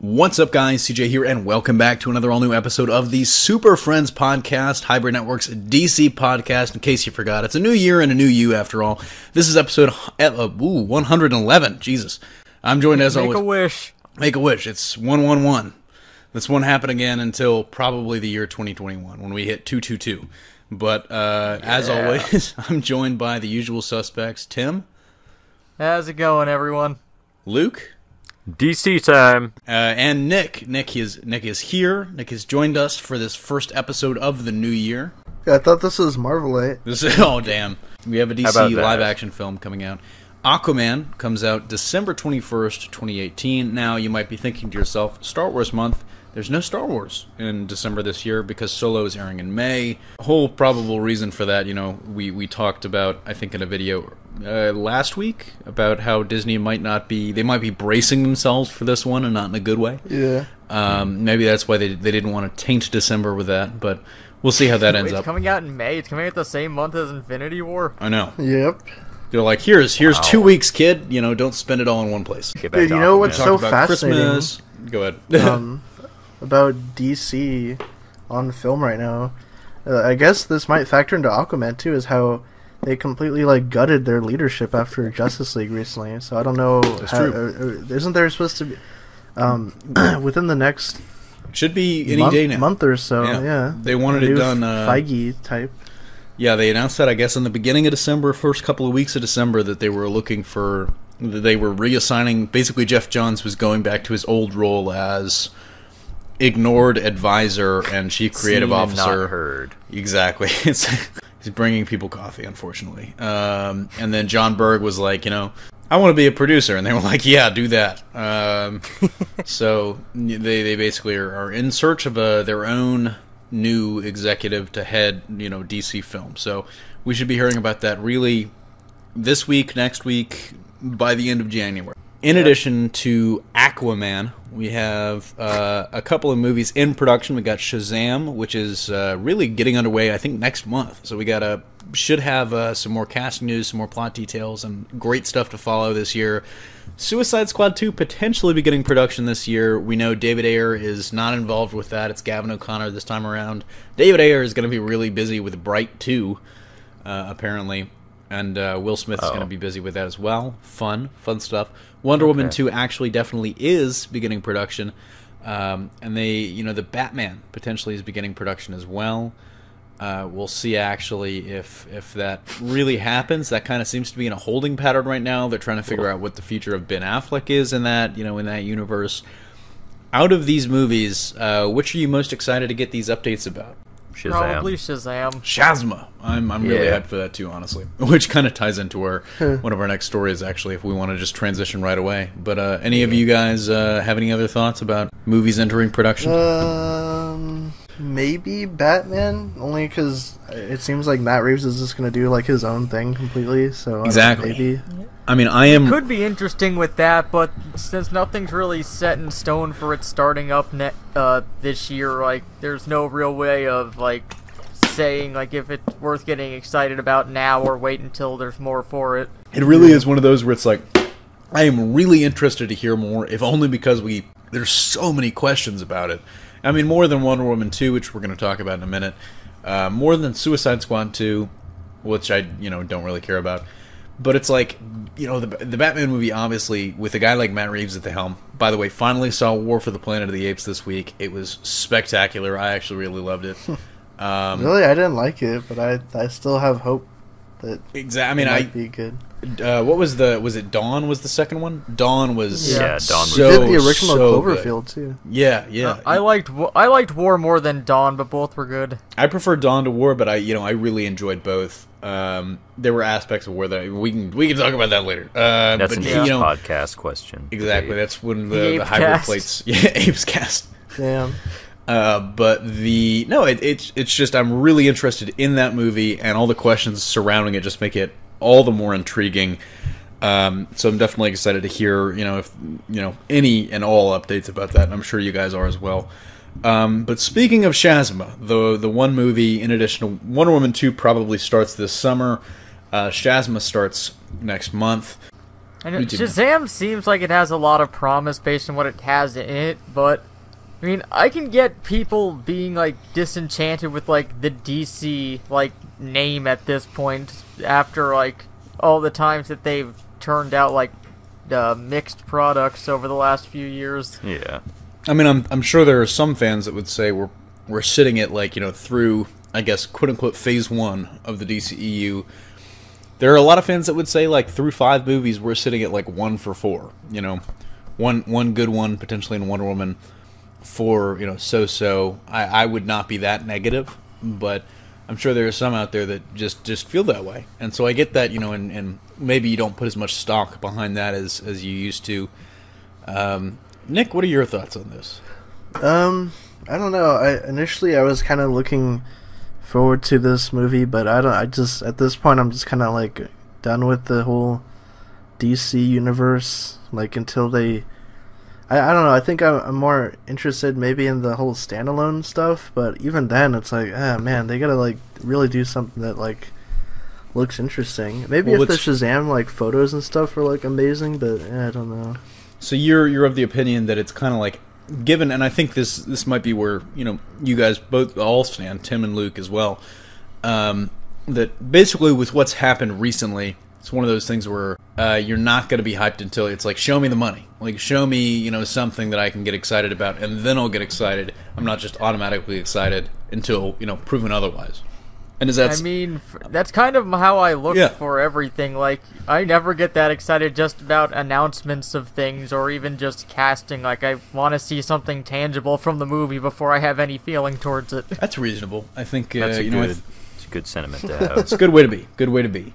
What's up, guys? CJ here, and welcome back to another all-new episode of the Superfriends podcast, Hybrid Network's DC podcast. In case you forgot, it's a new year and a new you, after all. This is episode 111. Jesus. I'm joined, as always... Make a wish. Make a wish. It's 111. This won't happen again until probably the year 2021, when we hit 222. But, as always, I'm joined by the usual suspects. Tim? How's it going, everyone? Luke? DC time. And Nick. Nick is here. Nick has joined us for this first episode of the new year. Yeah, I thought this was Marvelite. Oh, damn. We have a DC live-action film coming out. Aquaman comes out December 21st, 2018. Now, you might be thinking to yourself, Star Wars month. There's no Star Wars in December this year because Solo is airing in May. A whole probable reason for that, we talked about, I think in a video last week, about how Disney might be bracing themselves for this one and not in a good way. Yeah. Maybe that's why they didn't want to taint December with that, but we'll see how that ends up. It's coming out in May. It's coming out the same month as Infinity War. I know. Yep. They're like, here's 2 weeks, kid. Don't spend it all in one place. Dude, you know what's so fascinating? Christmas. Go ahead. About DC on film right now, I guess this might factor into Aquaman too, is how they completely gutted their leadership after Justice League recently. So I don't know. That's true. Isn't there supposed to be within the next should be any day now, month or so? Yeah. They wanted it done. Feige type. Yeah, they announced that, I guess, in the beginning of December, first couple of weeks of December, that they were reassigning. Basically, Jeff Johns was going back to his old role as ignored advisor and chief creative officer. Not heard. Exactly. He's bringing people coffee, unfortunately. And then John Berg was like, I want to be a producer, and they were like, yeah, do that. So they basically are in search of their own new executive to head, DC film. So we should be hearing about that really this week, next week, by the end of January. In addition to Aquaman, we have a couple of movies in production. We got Shazam, which is really getting underway, I think, next month. So we should have some more casting news, some more plot details, and great stuff to follow this year. Suicide Squad 2 potentially beginning production this year. We know David Ayer is not involved with that. It's Gavin O'Connor this time around. David Ayer is going to be really busy with Bright 2, apparently. And Will Smith is going to be busy with that as well. Fun stuff. Wonder Woman 2 actually definitely is beginning production. And the Batman potentially is beginning production as well. We'll see actually if that really happens. That kind of seems to be in a holding pattern right now. They're trying to figure out what the future of Ben Affleck is in that, in that universe. Out of these movies, which are you most excited to get these updates about? Shazam. Probably Shazam. Shazma. I'm really hyped for that too, honestly. Which kind of ties into one of our next stories, actually, if we want to just transition right away. But any of you guys have any other thoughts about movies entering production? Maybe Batman, only because it seems like Matt Reeves is just going to do his own thing completely. So exactly. Maybe. I mean, It could be interesting with that, but since nothing's really set in stone for it starting up this year, there's no real way of saying if it's worth getting excited about now or wait until there's more for it. It really is one of those where it's I am really interested to hear more, if only because there's so many questions about it. I mean, more than Wonder Woman 2, which we're going to talk about in a minute, more than Suicide Squad 2, which I don't really care about. But it's the Batman movie, obviously, with a guy like Matt Reeves at the helm. By the way, finally saw War for the Planet of the Apes this week. It was spectacular. I actually really loved it. Really? I didn't like it, but I still have hope that it might be good. What was it Dawn was the second one? Dawn was Dawn was you did the original Cloverfield too. Yeah. I liked War more than Dawn, but both were good. I prefer Dawn to War, but I really enjoyed both. There were aspects of War that we can talk about that later. That's an Apes podcast question. Exactly. That's when the hybrid plates. Yeah, Apes cast. Damn. But it's just I'm really interested in that movie, and all the questions surrounding it just make it all the more intriguing. So I'm definitely excited to hear, if any and all updates about that. And I'm sure you guys are as well. But speaking of Shazma, the one movie in addition to Wonder Woman 2 probably starts this summer. Shazma starts next month. And Shazam seems like it has a lot of promise based on what it has in it, but I mean, I can get people being like disenchanted with like the DC like name at this point after like all the times that they've turned out like mixed products over the last few years. Yeah. I mean, I'm sure there are some fans that would say we're sitting at like, through, I guess, quote unquote phase 1 of the DCEU. There are a lot of fans that would say, like, through 5 movies, we're sitting at, like, 1 for 4, One good one, potentially in Wonder Woman, 4, so-so. I would not be that negative, but I'm sure there are some out there that just feel that way. And so I get that, and maybe you don't put as much stock behind that as you used to. Nick, what are your thoughts on this? I don't know. Initially I was kind of looking forward to this movie, but at this point I'm just kind of like done with the whole DC universe, like until they I don't know, I think I'm more interested maybe in the whole standalone stuff, but even then it's like, man, they gotta like really do something that like looks interesting. Maybe if the Shazam like photos and stuff are like amazing, but I don't know. So you're of the opinion that it's kind of like given, and I think this might be where you guys both all stand, Tim and Luke as well. That basically with what's happened recently, it's one of those things where you're not going to be hyped until it's like, show me the money, like show me something that I can get excited about, and then I'll get excited. I'm not just automatically excited until proven otherwise. And I mean, that's kind of how I look for everything. Like, I never get that excited just about announcements of things or even just casting. Like, I want to see something tangible from the movie before I have any feeling towards it. That's reasonable. I think that's a good sentiment to have. It's a good way to be. Good way to be.